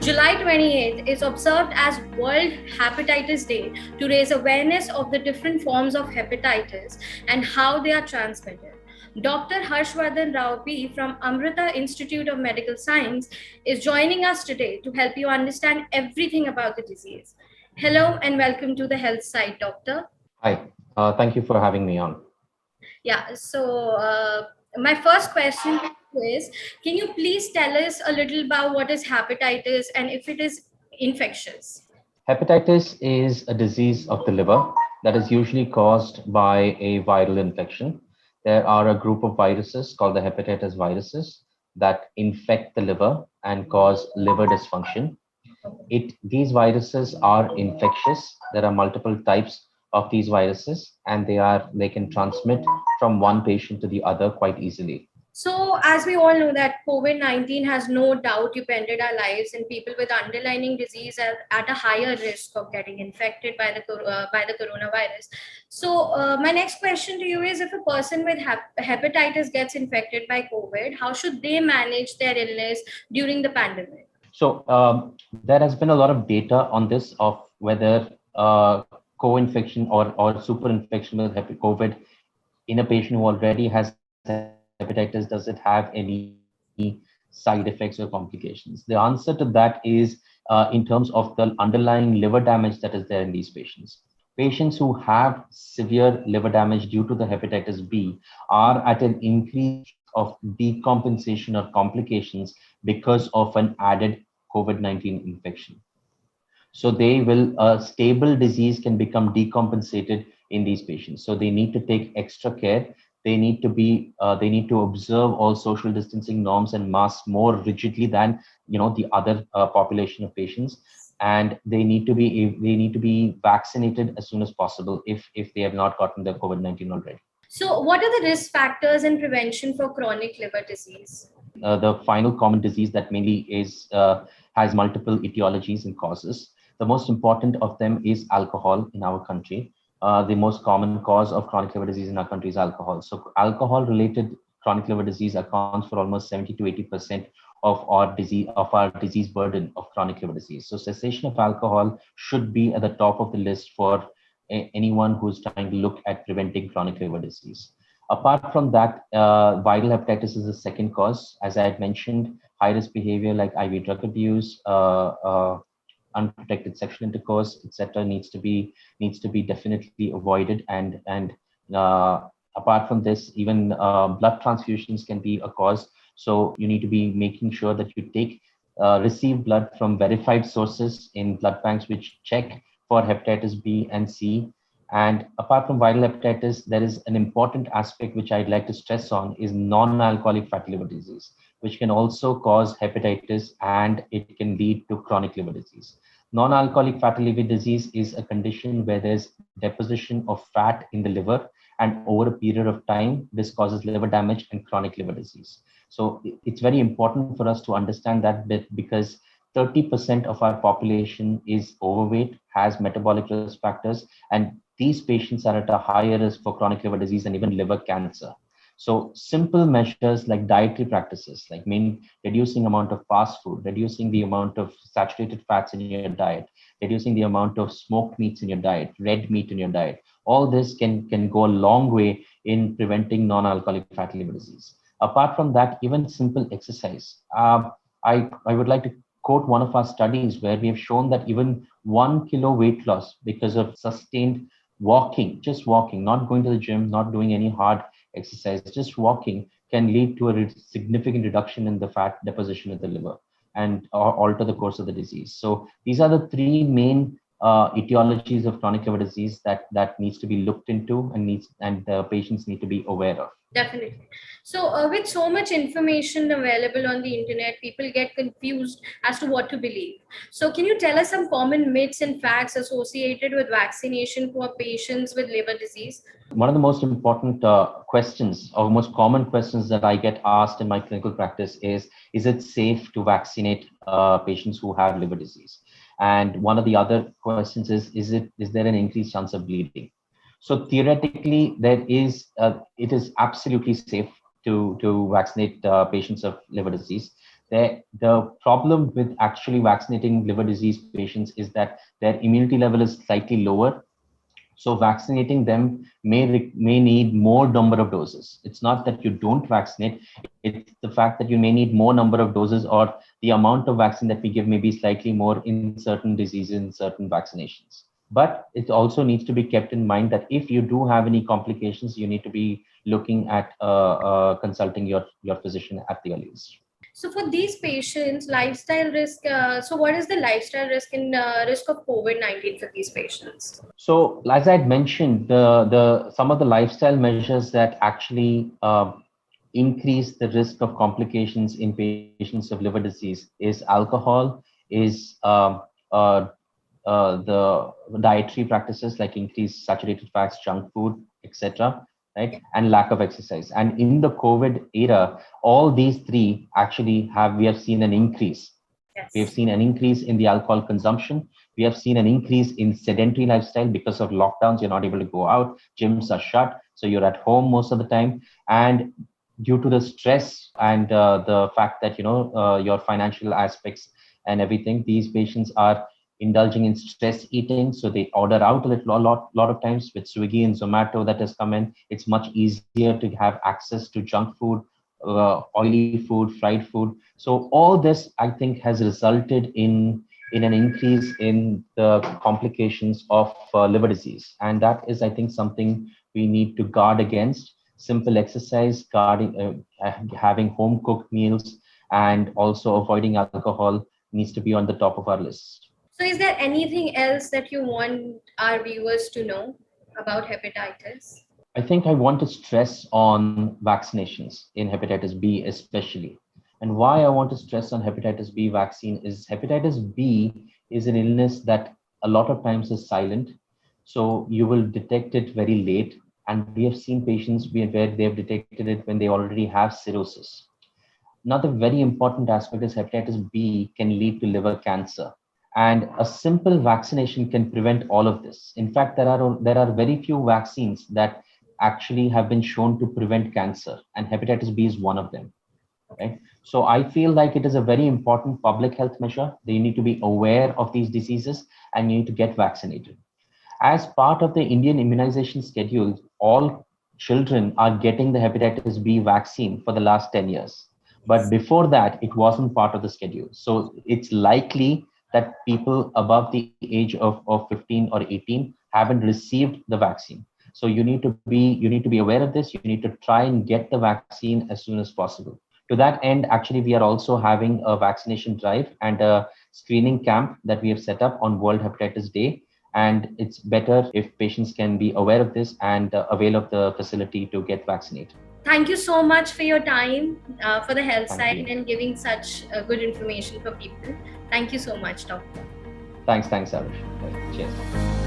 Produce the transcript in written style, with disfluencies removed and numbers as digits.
July 28th is observed as World Hepatitis Day to raise awareness of the different forms of hepatitis and how they are transmitted. Dr. Harshavardhan Rao B from Amrita Institute of Medical Science is joining us today to help you understand everything about the disease. Hello and welcome to the Health Site, Doctor. Hi, thank you for having me on. Yeah, my first question is, can you please tell us a little about what is hepatitis and if it is infectious? Hepatitis is a disease of the liver that is usually caused by a viral infection. There are a group of viruses called the hepatitis viruses that infect the liver and cause liver dysfunction. These viruses are infectious. There are multiple types of these viruses, and they can transmit from one patient to the other quite easily. So, as we all know that COVID-19 has no doubt upended our lives, and people with underlying disease are at a higher risk of getting infected by the coronavirus. So, my next question to you is: if a person with hepatitis gets infected by COVID, how should they manage their illness during the pandemic? So there has been a lot of data on this of whether co-infection or super-infection with COVID in a patient who already has hepatitis, does it have any side effects or complications? The answer to that is in terms of the underlying liver damage that is there in these patients. Patients who have severe liver damage due to the hepatitis B are at an increased of decompensation or complications because of an added COVID-19 infection. So they will, a stable disease can become decompensated in these patients. So they need to take extra care. They need to observe all social distancing norms and masks more rigidly than the other population of patients. And they need to be vaccinated as soon as possible if they have not gotten the COVID-19 already. So, what are the risk factors in prevention for chronic liver disease? The final common disease that mainly has multiple etiologies and causes. The most important of them is alcohol in our country. The most common cause of chronic liver disease in our country is alcohol. So alcohol-related chronic liver disease accounts for almost 70 to 80% of our disease burden of chronic liver disease. So cessation of alcohol should be at the top of the list for anyone who's trying to look at preventing chronic liver disease. Apart from that, viral hepatitis is the second cause. As I had mentioned, high-risk behavior like IV drug abuse, unprotected sexual intercourse, etc., needs to be definitely avoided. And apart from this, even blood transfusions can be a cause. So you need to be making sure that you receive blood from verified sources in blood banks which check for hepatitis B and C. And apart from viral hepatitis, there is an important aspect which I'd like to stress on is non-alcoholic fatty liver disease, which can also cause hepatitis and it can lead to chronic liver disease. Non-alcoholic fatty liver disease is a condition where there's deposition of fat in the liver, and over a period of time, this causes liver damage and chronic liver disease. So it's very important for us to understand that bit because 30% of our population is overweight, has metabolic risk factors, and these patients are at a higher risk for chronic liver disease and even liver cancer. So simple measures like dietary practices, like reducing amount of fast food, reducing the amount of saturated fats in your diet, reducing the amount of smoked meats in your diet, red meat in your diet, all this can go a long way in preventing non-alcoholic fatty liver disease. Apart from that, even simple exercise. I would like to quote one of our studies where we have shown that even 1 kilo weight loss because of sustained walking, just walking, not going to the gym, not doing any hard exercise, just walking can lead to a significant reduction in the fat deposition in the liver and alter the course of the disease. So these are the three main etiologies of chronic liver disease that needs to be looked into and the patients need to be aware of. Definitely. So, with so much information available on the internet, people get confused as to what to believe. So, can you tell us some common myths and facts associated with vaccination for patients with liver disease? One of the most important questions or most common questions that I get asked in my clinical practice is it safe to vaccinate patients who have liver disease? And one of the other questions is there an increased chance of bleeding? So theoretically, it is absolutely safe to vaccinate patients of liver disease. The problem with actually vaccinating liver disease patients is that their immunity level is slightly lower. So vaccinating them may need more number of doses. It's not that you don't vaccinate. It's the fact that you may need more number of doses, or the amount of vaccine that we give may be slightly more in certain diseases, in certain vaccinations. But it also needs to be kept in mind that if you do have any complications, you need to be looking at consulting your physician at the earliest. So for these patients, lifestyle risk. So what is the lifestyle risk and risk of COVID-19 for these patients? So, as I had mentioned, the some of the lifestyle measures that actually increase the risk of complications in patients of liver disease is alcohol, is the dietary practices like increased saturated fats, junk food, etc., right, and lack of exercise. And in the COVID era, all these three actually we have seen an increase. We have Yes. seen an increase in the alcohol consumption. We have seen an increase in sedentary lifestyle because of lockdowns. You're not able to go out. Gyms are shut. So you're at home most of the time. And due to the stress and the fact that, your financial aspects and everything, these patients are indulging in stress eating. So they order out a lot of times with Swiggy and Zomato that has come in. It's much easier to have access to junk food, oily food, fried food. So all this, I think, has resulted in an increase in the complications of liver disease, and that is, I think, something we need to guard against. Simple exercise, having home cooked meals, and also avoiding alcohol needs to be on the top of our list. So is there anything else that you want our viewers to know about hepatitis? I think I want to stress on vaccinations in hepatitis B, especially. And why I want to stress on hepatitis B vaccine is hepatitis B is an illness that a lot of times is silent. So you will detect it very late. And we have seen patients where they have detected it when they already have cirrhosis. Another very important aspect is hepatitis B can lead to liver cancer. And a simple vaccination can prevent all of this. In fact, there are very few vaccines that actually have been shown to prevent cancer, and hepatitis B is one of them. Right? So I feel like it is a very important public health measure. They need to be aware of these diseases and you need to get vaccinated. As part of the Indian immunization schedule, all children are getting the hepatitis B vaccine for the last 10 years. But before that, it wasn't part of the schedule. So it's likely that people above the age of 15 or 18 haven't received the vaccine. So you need to be aware of this. You need to try and get the vaccine as soon as possible. To that end, actually, we are also having a vaccination drive and a screening camp that we have set up on World Hepatitis Day. And it's better if patients can be aware of this and avail of the facility to get vaccinated. Thank you so much for your time for the health Thank site you. and giving such good information for people. Thank you so much, Doctor. Thanks, Arush. Right. Cheers.